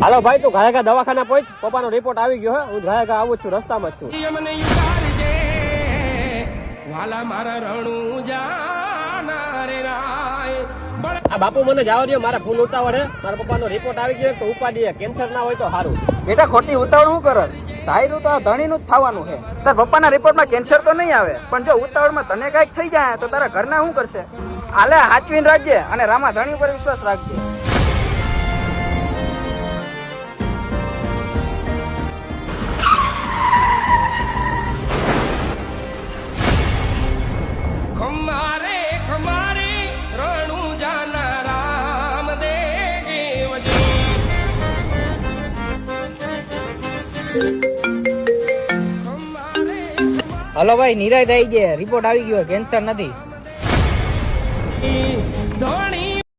હાલો ભાઈ તું ઘાયગા દવાખાના પહોંચ, પપ્પાનો રિપોર્ટ આવી ગયો હે, હું ઘાયગા આવું છું, રસ્તામાં જ છું. આ બાપુ મને જવા દો, મારા ફૂલ ઉતાવળ હે, મારા પપ્પાનો રિપોર્ટ આવી ગયો તો ઉપાડીએ, કેન્સર ના હોય તો સારું. બેટા ખોટી ઉતાવળ શું કરે? ધાર્યું તો આ ધણીનું જ થવાનું છે. તાર પપ્પાના રિપોર્ટમાં કેન્સર તો નહીં આવે, પણ જો ઉતાવળમાં તને કઈક થઈ જાય તો તારા ઘરના શું કરશે? આલે હાચવીને રાખજે અને રામા ધણી ઉપર વિશ્વાસ રાખજે. હલો ભાઈ, નિરાય થઈ ગયા, રિપોર્ટ આવી ગયો, કેન્સર નથી.